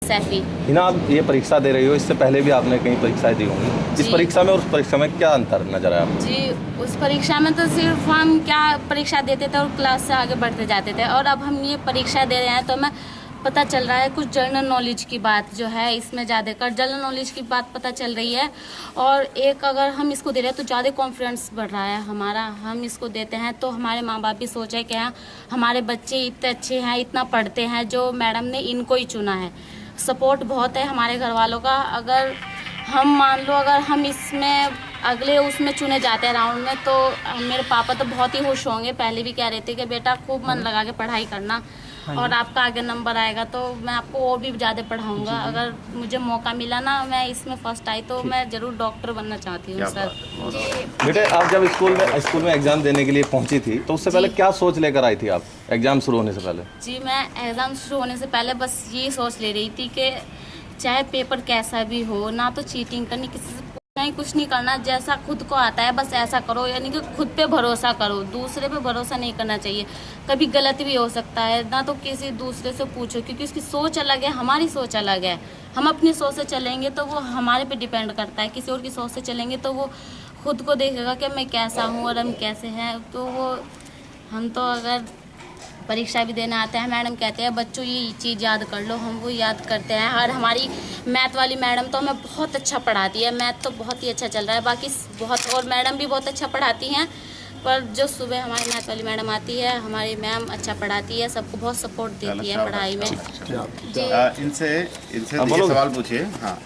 सैफी। हिना, आप ये परीक्षा दे रही हो, इससे पहले भी आपने कहीं परीक्षाएं दी होंगी। इस परीक्षा में और उस परीक्षा में क्या अंतर नजर आया आपको? जी, उस परीक्षा में तो सिर्फ हम क्या परीक्षा देते थे और क्लास से आगे बढ़ते जाते थे, और अब हम ये परीक्षा दे रहे हैं तो हमें पता चल रहा है कुछ जनरल नॉलेज की बात जो है इसमें ज़्यादा कर जनरल नॉलेज की बात पता चल रही है। और एक अगर हम इसको दे रहे हैं तो ज़्यादा कॉन्फिडेंस बढ़ रहा है हमारा। हम इसको देते हैं तो हमारे माँ बाप भी सोचे कि हाँ, हमारे बच्चे इतने अच्छे हैं, इतना पढ़ते हैं, जो मैडम ने इनको ही चुना है। सपोर्ट बहुत है हमारे घर वालों का। अगर हम मान लो अगर हम इसमें अगले उसमें चुने जाते हैं राउंड में, तो मेरे पापा तो बहुत ही खुश होंगे। पहले भी कह रहे थे कि बेटा खूब मन लगा के पढ़ाई करना और आपका आगे नंबर आएगा तो मैं आपको और भी ज़्यादा पढ़ाऊंगा। अगर मुझे मौका मिला ना, मैं इसमें फर्स्ट आई तो मैं ज़रूर डॉक्टर बनना चाहती हूँ सर। जी बेटे, आप जब स्कूल में एग्जाम देने के लिए पहुंची थी तो उससे पहले क्या सोच लेकर आई थी आप एग्जाम शुरू होने से पहले? जी, मैं एग्ज़ाम शुरू होने से पहले बस ये सोच ले रही थी कि चाहे पेपर कैसा भी हो, ना तो चीटिंग करनी, किसी से नहीं, कुछ नहीं करना, जैसा खुद को आता है बस ऐसा करो। यानी कि खुद पे भरोसा करो, दूसरे पे भरोसा नहीं करना चाहिए। कभी गलत भी हो सकता है ना, तो किसी दूसरे से पूछो, क्योंकि उसकी सोच अलग है, हमारी सोच अलग है। हम अपनी सोच से चलेंगे तो वो हमारे पे डिपेंड करता है। किसी और की सोच से चलेंगे तो वो खुद को देखेगा कि मैं कैसा हूँ और हम कैसे हैं। तो वो हम तो अगर परीक्षा भी देना आता है, मैडम कहते हैं बच्चों ये चीज़ याद कर लो, हम वो याद करते हैं। और हमारी मैथ वाली मैडम तो हमें बहुत अच्छा पढ़ाती है, मैथ तो बहुत ही अच्छा चल रहा है। बाकी बहुत और मैडम भी बहुत अच्छा पढ़ाती हैं, पर जो सुबह हमारी मैथ वाली मैडम आती है, हमारी मैम अच्छा पढ़ाती है, सबको बहुत सपोर्ट देती है पढ़ाई में। इनसे ये सवाल पूछिए। हाँ,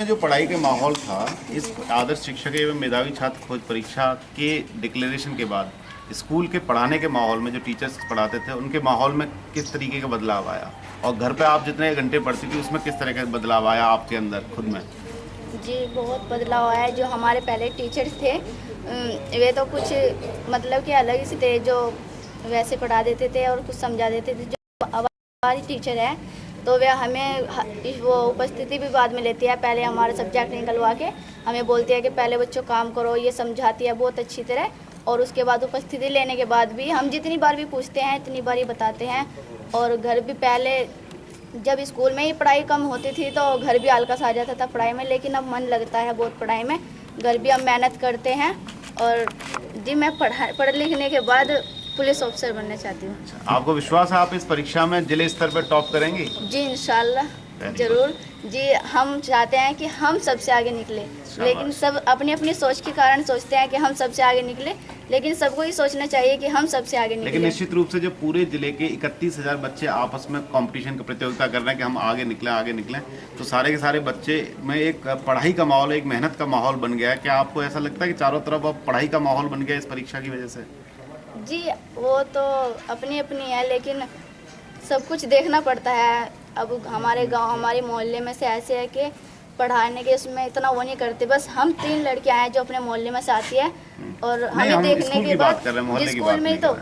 जो पढ़ाई के माहौल था, इस आदर्श शिक्षक एवं मेधावी छात्र खोज परीक्षा के डिक्लेरेशन के बाद स्कूल के पढ़ाने के माहौल में जो टीचर्स पढ़ाते थे उनके माहौल में किस तरीके का बदलाव आया, और घर पे आप जितने घंटे पढ़ती थी उसमें किस तरह का बदलाव आया आपके अंदर खुद में? जी, बहुत बदलाव आया है। जो हमारे पहले टीचर्स थे वे तो कुछ मतलब कि अलग ही थे, जो वैसे पढ़ा देते थे और कुछ समझा देते थे। जो हमारी टीचर है तो वे हमें वो उपस्थिति भी बाद में लेती है, पहले हमारा सब्जेक्ट निकलवा के हमें बोलती है कि पहले बच्चों काम करो, ये समझाती है बहुत अच्छी तरह। और उसके बाद उपस्थिति लेने के बाद भी हम जितनी बार भी पूछते हैं इतनी बार ही बताते हैं। और घर भी पहले जब स्कूल में ही पढ़ाई कम होती थी तो घर भी आलस आ जाता था पढ़ाई में, लेकिन अब मन लगता है बहुत पढ़ाई में। घर भी हम मेहनत करते हैं। और जी, मैं पढ़ लिखने के बाद पुलिस ऑफिसर बनना चाहती हूँ। आपको विश्वास है आप इस परीक्षा में जिले स्तर पर टॉप करेंगी? जी, इंशाल्लाह जरूर। जी, हम चाहते हैं कि हम सबसे आगे निकले, लेकिन सब अपनी अपनी सोच के कारण सोचते हैं कि हम सबसे आगे निकले, लेकिन सबको ही सोचना चाहिए कि हम सबसे आगे निकले। लेकिन निश्चित रूप से जो पूरे जिले के 31,000 बच्चे आपस में कंपटीशन की प्रतियोगिता कर रहे हैं कि हम आगे निकलें, तो सारे के सारे बच्चे में एक पढ़ाई का माहौल, एक मेहनत का माहौल बन गया है। क्या आपको ऐसा लगता है कि चारों तरफ अब पढ़ाई का माहौल बन गया इस परीक्षा की वजह से? जी, वो तो अपनी अपनी है, लेकिन सब कुछ देखना पड़ता है। अब हमारे गांव, हमारे मोहल्ले में से ऐसे है कि पढ़ाने के उसमें इतना वो नहीं करते। बस हम 3 लड़कियां हैं जो अपने मोहल्ले में से आती है, और हमें देखने के बाद स्कूल में तो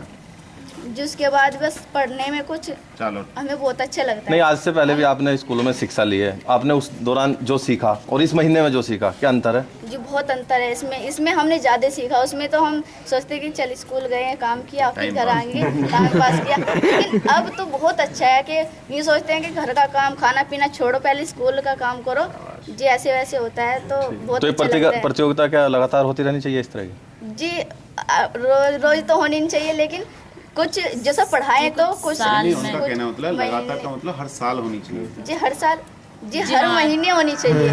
जिसके बाद बस पढ़ने में कुछ हमें बहुत अच्छा लगता है। नहीं, आज से पहले भी आपने स्कूलों में शिक्षा ली है, आपने उस दौरान जो सीखा और इस महीने में जो सीखा, क्या अंतर है? जी, बहुत अंतर है इसमें हमने ज़्यादा सीखा। उसमें तो हम सोचते कि चल स्कूल गए, काम किया, फिर घर आएंगे, टाइम पास किया। लेकिन अब तो बहुत अच्छा है कि ये सोचते हैं कि घर का काम, खाना पीना छोड़ो, पहले स्कूल का काम करो। जी, ऐसे वैसे होता है तो बहुत तो अच्छा लगता है। प्रतियोगिता क्या लगातार होती रहनी चाहिए इस तरह की? जी, रोज तो होनी नहीं चाहिए, लेकिन कुछ जैसा पढ़ाए तो कुछ उनका कहना मतलब लगातार का मतलब हर साल होनी चाहिए। जी, हर साल, जी हर महीने होनी चाहिए।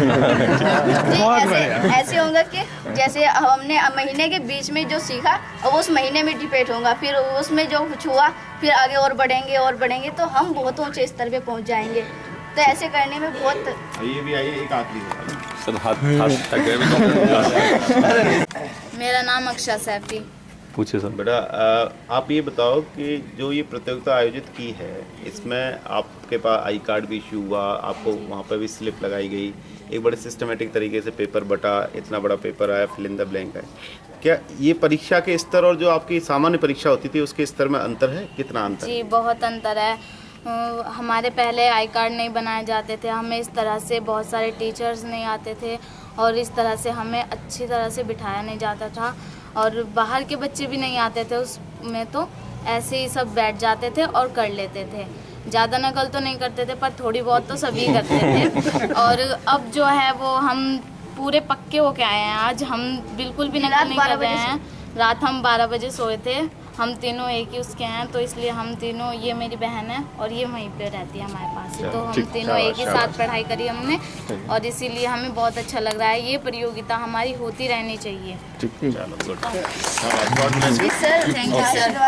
जी, ऐसे होगा कि जैसे हमने महीने के बीच में जो सीखा अब उस महीने में डिपेंड होगा, फिर उसमें जो कुछ हुआ फिर आगे और बढ़ेंगे तो हम बहुत ऊंचे स्तर पे पहुंच जाएंगे। तो ऐसे करने में बहुत ये भी आइए, एक आखिरी सर, हाथ मेरा नाम अक्षा सैफी। पूछिए सर। बेटा, आप ये बताओ कि जो ये प्रतियोगिता आयोजित की है इसमें आपके पास आई कार्ड भी इशू हुआ, आपको वहाँ पर भी स्लिप लगाई गई, एक बड़े सिस्टमेटिक तरीके से पेपर बटा, इतना बड़ा पेपर आया, फिल इन द ब्लैंक है। क्या ये परीक्षा के स्तर और जो आपकी सामान्य परीक्षा होती थी उसके स्तर में अंतर है? कितना अंतर? जी, बहुत अंतर है। हमारे पहले आई कार्ड नहीं बनाए जाते थे, हमें इस तरह से बहुत सारे टीचर्स नहीं आते थे, और इस तरह से हमें अच्छी तरह से बिठाया नहीं जाता था, और बाहर के बच्चे भी नहीं आते थे उसमें, तो ऐसे ही सब बैठ जाते थे और कर लेते थे। ज़्यादा नकल तो नहीं करते थे पर थोड़ी बहुत तो सभी करते थे। और अब जो है वो हम पूरे पक्के होके आए हैं। आज हम बिल्कुल भी नकल नहीं कर रहे हैं। रात हम 12 बजे सोए थे। हम तीनों एक ही उसके हैं, तो इसलिए हम तीनों, ये मेरी बहन है और ये वहीं पे रहती है हमारे पास ही, तो हम तीनों एक ही साथ पढ़ाई करी हमने, और इसीलिए हमें बहुत अच्छा लग रहा है। ये प्रतियोगिता हमारी होती रहनी चाहिए। चलो good. Sir thank you sir.